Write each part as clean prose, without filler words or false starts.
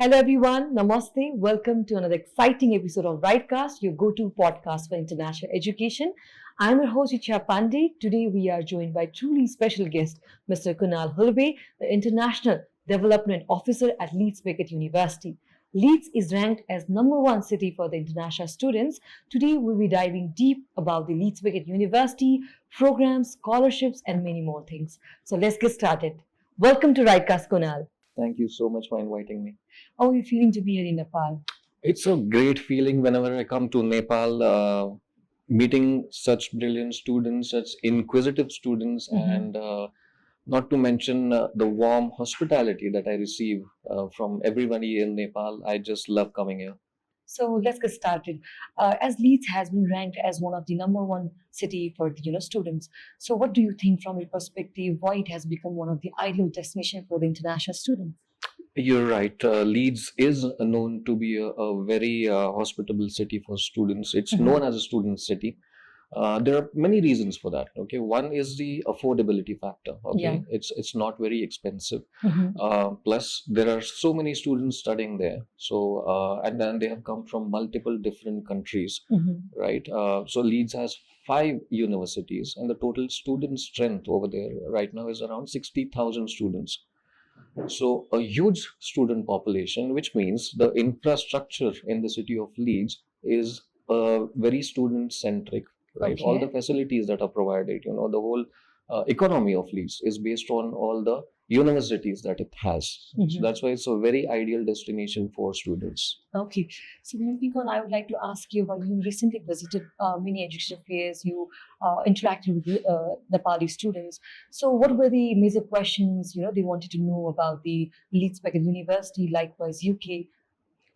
Hello everyone, Namaste. Welcome to another exciting episode of RightCast, your go-to podcast for international education. I'm your host Icha Pandey. Today we are joined by truly special guest, Mr. Kunal Hulbe, the International Development Officer at Leeds Beckett University. Leeds is ranked as number one city for the international students. Today we'll be diving deep about the Leeds Beckett University, programs, scholarships, and many more things. So let's get started. Welcome to RightCast, Kunal. Thank you so much for inviting me. How are you feeling to be here in Nepal? It's a great feeling whenever I come to Nepal, meeting such brilliant students, such inquisitive students, and not to mention the warm hospitality that I receive from everybody in Nepal. I just love coming here. So let's get started. As Leeds has been ranked as one of the number one city for the students. So what do you think from your perspective? Why it has become one of the ideal destination for the international students? You're right. Leeds is known to be a very hospitable city for students. It's known as a student city. There are many reasons for that. Okay, one is the affordability factor. Okay, Yeah. it's not very expensive. Plus, there are so many students studying there. So, and then they have come from multiple different countries, right? So Leeds has 5 universities, and the total student strength over there right now is around 60,000 students. So a huge student population, which means the infrastructure in the city of Leeds is very student centric, right? All the Okay. facilities that are provided, the whole economy of Leeds is based on all the universities that it has. So that's why it's a very ideal destination for students. Okay. So moving on, I would like to ask you about you recently visited many education fairs. You interacted with Nepali students. So what were the major questions they wanted to know about the Leeds Beckett University, likewise UK?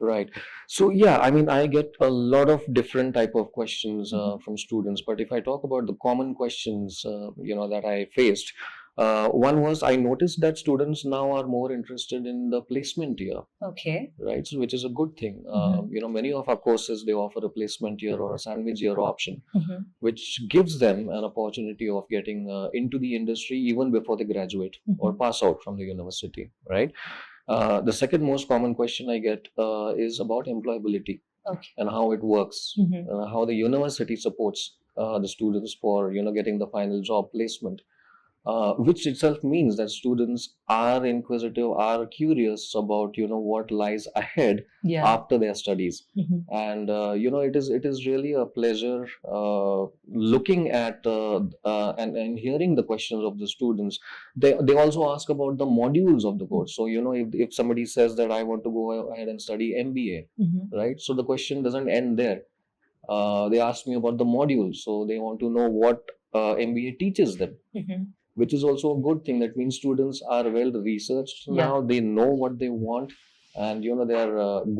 Right. So yeah, I mean, I get a lot of different type of questions from students. But if I talk about the common questions, that I faced, one was I noticed that students now are more interested in the placement year, Okay. right? So which is a good thing. Many of our courses they offer a placement year or a sandwich year option, which gives them an opportunity of getting into the industry even before they graduate or pass out from the university, right? The second most common question I get is about employability Okay. and how it works, how the university supports the students for getting the final job placement, which itself means that students are inquisitive, are curious about what lies ahead Yeah. after their studies, and it is really a pleasure looking at and hearing the questions of the students. They also ask about the modules of the course. So if somebody says that I want to go ahead and study MBA, right? So the question doesn't end there. They ask me about the modules, so they want to know what MBA teaches them, which is also a good thing. That means students are well researched Yeah. now. They know what they want, and their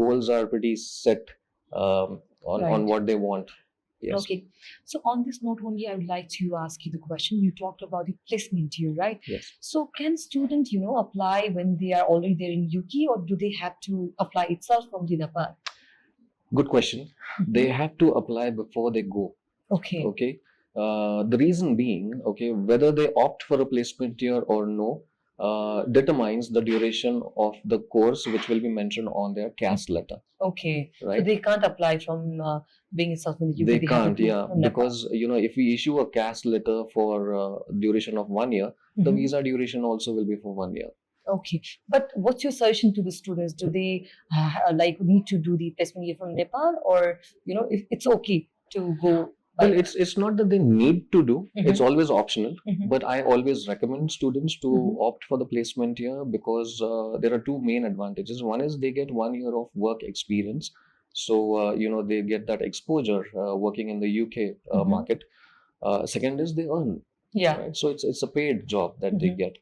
goals are pretty set on Right. what they want. Yes. Okay. So on this note only, I would like to ask you the question. You talked about the placement here, right? Yes. So can students, apply when they are already there in UK, or do they have to apply itself from the Nepal? Good question. They have to apply before they go. Okay. Okay. The reason being, okay, whether they opt for a placement year or no, determines the duration of the course, which will be mentioned on their CAS letter. Okay. So Right. they can't apply from being itself in the UK. They have to can't, do yeah, from Nepal. because if we issue a CAS letter for duration of 1 year, the Mhm. visa duration also will be for 1 year. Okay. But what's your suggestion to the students? Do they need to do the placement year from Nepal, or if it's okay to go? Well, it's not that they need to do. It's Mhm. always optional. Mhm. But I always recommend students to opt for the placement year because there are two main advantages. One is they get 1 year of work experience. So, they get that exposure working in the UK market. Second is they earn, Yeah. right? So it's a paid job that they get.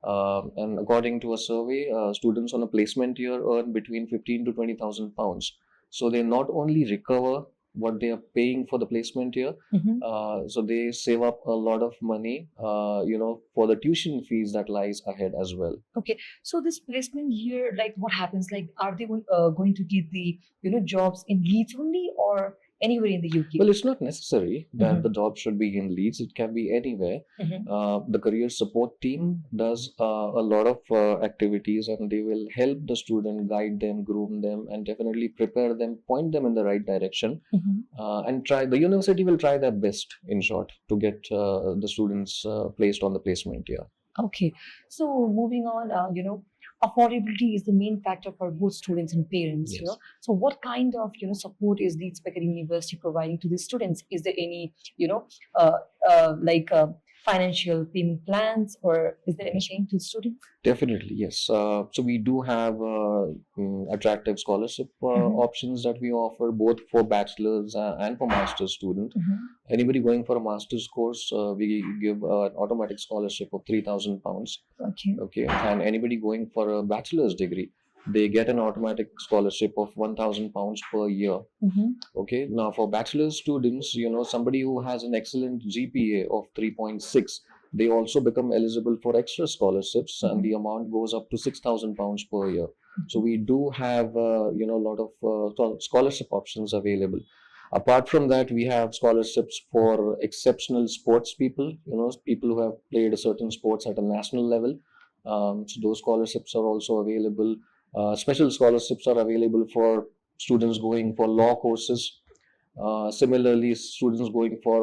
And according to a survey, students on a placement year earn between 15 to 20,000 pounds. So they not only recover what they are paying for the placement year, so they save up a lot of money, for the tuition fees that lies ahead as well. Okay. So this placement year, like what happens? Like, are they going to get the jobs in Leeds only, or anywhere in the UK? Well, it's not necessary that Mhm. the job should be in Leeds. It can be anywhere. Mhm. The career support team does a lot of activities, and they will help the student, guide them, groom them, and definitely prepare them, point them in the right direction. Mhm. And try the university will try their best, in short, to get the students placed on the placement. Yeah. Okay, so moving on, affordability is the main factor for both students and parents. Yes. So what kind of support is Leeds Beckett University providing to the students? Is there any uh, like financial payment plans, or is there anything to the students? Definitely, yes. So we do have attractive scholarship Mhm. options that we offer both for bachelor's and for master's student. Mhm. Anybody going for a master's course, we give an automatic scholarship of £3,000. Okay. Okay, and anybody going for a bachelor's degree, they get an automatic scholarship of £1,000 per year. Mhm. Okay, now for bachelor's students, somebody who has an excellent GPA of 3.6, they also become eligible for extra scholarships, and the amount goes up to £6,000 per year. So we do have, a lot of scholarship options available. Apart from that, we have scholarships for exceptional sports people, people who have played a certain sports at a national level. So those scholarships are also available. Special scholarships are available for students going for law courses. Similarly, students going for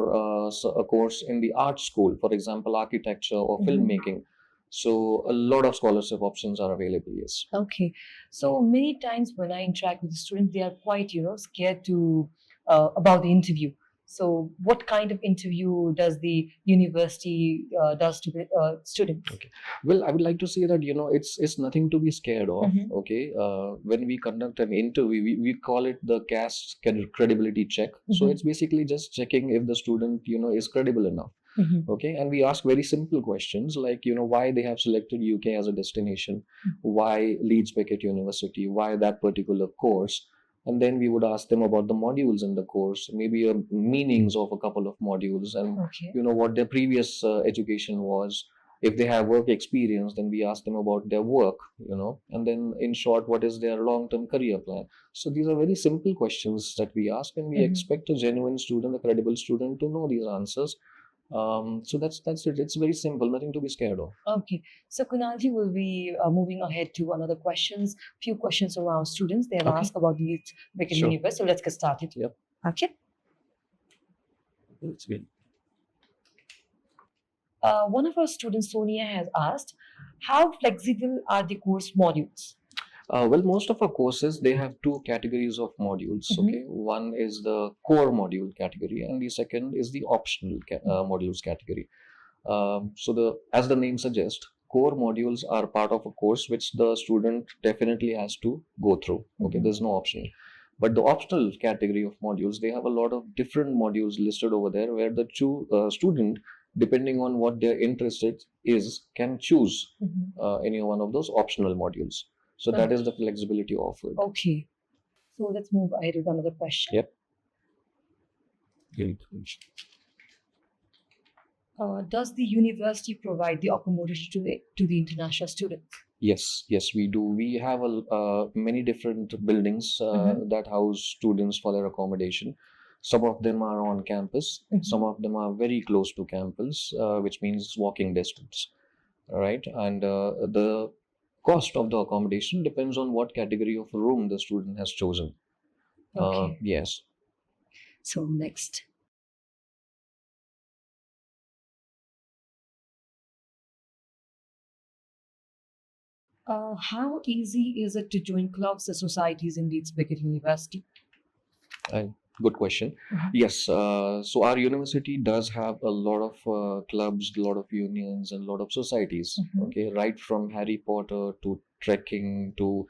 a course in the art school, for example, architecture or Mhm. filmmaking. So a lot of scholarship options are available. Yes. Okay. So many times when I interact with the students, they are quite, scared to about the interview. So what kind of interview does the university does to the students? Okay. Well, I would like to say that it's nothing to be scared of. Mhm. Okay. When we conduct an interview, we call it the CAS credibility check. So Mhm. it's basically just checking if the student is credible enough. Mhm. Okay, and we ask very simple questions like why they have selected UK as a destination, why Leeds Beckett University, why that particular course, and then we would ask them about the modules in the course, maybe meanings of a couple of modules, and Okay. what their previous education was. If they have work experience, then we ask them about their work, and then in short, what is their long-term career plan. So these are very simple questions that we ask, and we Mhm. expect a genuine student, a credible student, to know these answers. So that's it. It's very simple, nothing to be scared of. Okay. So Kunalji will be moving ahead to another questions. Few questions from our students. They have Okay. asked about the Beckett Sure. University. So let's get started. Yep. Okay. It's good. One of our students, Sonia, has asked, how flexible are the course modules? Well, most of our courses, they have two categories of modules. Mhm. Okay, one is the core module category, and the second is the optional modules category. So as the name suggests, core modules are part of a course which the student definitely has to go through. Okay, Mhm. there's no optional. But the optional category of modules, they have a lot of different modules listed over there, where the student, depending on what their interest is, can choose Mhm. any one of those optional modules. So that is the flexibility offered. Okay. So let's move ahead with another question. Yep. Does the university provide the accommodation to the international students? Yes, we do. We have many different buildings that house students for their accommodation. Some of them are on campus. Mhm. Some of them are very close to campus, which means walking distance. All right, and the cost of the accommodation depends on what category of room the student has chosen. Okay. Yes. So next. How easy is it to join clubs or societies in Leeds Beckett University? Good question. Mhm. Yes, so our university does have a lot of clubs, a lot of unions, and a lot of societies. Mhm. Okay, right from Harry Potter to trekking to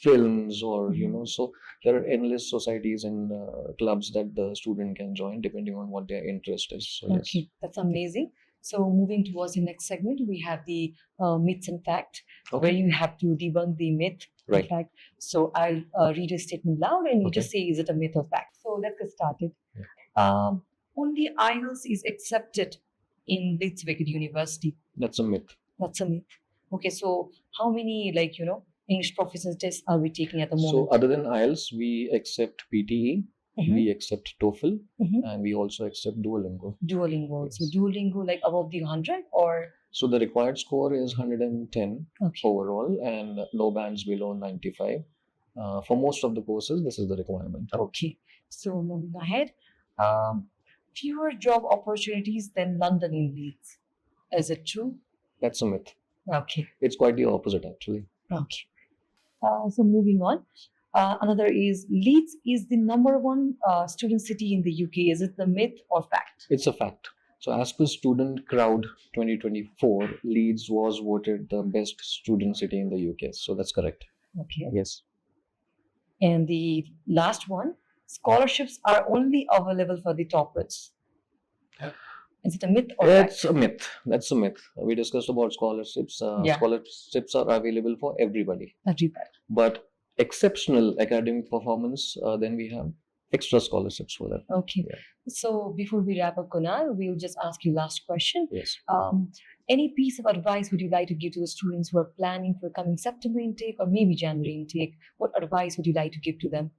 films, or so there are endless societies and clubs that the student can join depending on what their interest is. So yes. Okay, that's amazing. So moving towards the next segment, we have the myths and fact, where Okay. you have to debunk the myth and Right. fact. So I'll read a statement loud, and you Okay. just say, is it a myth or fact? So let's get started. Yeah. Only IELTS is accepted in Leeds Beckett University. That's a myth. That's a myth. Okay, so how many English proficiency tests are we taking at the So moment? other than IELTS, we accept PTE, we accept TOEFL, Mhm. and we also accept Duolingo. Duolingo. So Yes. Duolingo like above the 100 or So the required score is 110 okay. overall, and no bands below 95. For most of the courses, this is the requirement. Okay. So moving ahead, fewer job opportunities than London in Leeds. Is it true? That's a myth. Okay. It's quite the opposite, actually. Okay. So moving on. Another is Leeds is the number one student city in the UK. Is it the myth or fact? It's a fact. So, as per Student Crowd 2024, Leeds was voted the best student city in the UK. So, that's correct. Okay. Yes. And the last one, scholarships are only available for the toppers. Is it a myth or It's fact? a myth. That's a myth. We discussed about scholarships. Yeah. Scholarships are available for everybody. Everybody. But exceptional academic performance, then we have extra scholarships for that. Okay. Yeah. So before we wrap up, Kunal, we'll just ask you last question. Yes. Any piece of advice would you like to give to the students who are planning for coming September intake or maybe January intake? What advice would you like to give to them?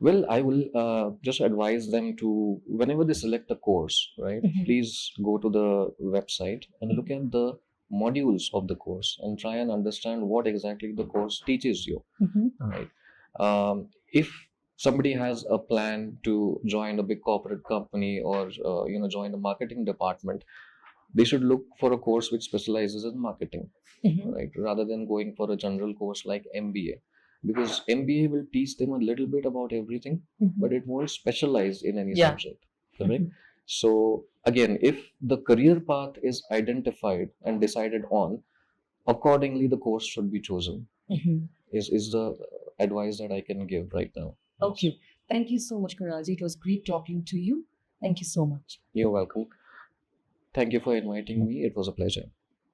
Well, I will just advise them to, whenever they select a course, right, Mhm. please go to the website and look at the modules of the course and try and understand what exactly the course teaches you, Mhm. right? If somebody has a plan to join a big corporate company or join the marketing department, they should look for a course which specializes in marketing, Mhm. right, rather than going for a general course like MBA, because MBA will teach them a little bit about everything, Mhm. but it won't specialize in any Yeah. subject, correct? Mhm. So again, if the career path is identified and decided on, accordingly the course should be chosen. Mhm. Is the advice that I can give right now. Yes. Okay. Thank you so much, Kunalji. It was great talking to you. Thank you so much. You're welcome. Thank you for inviting me. It was a pleasure.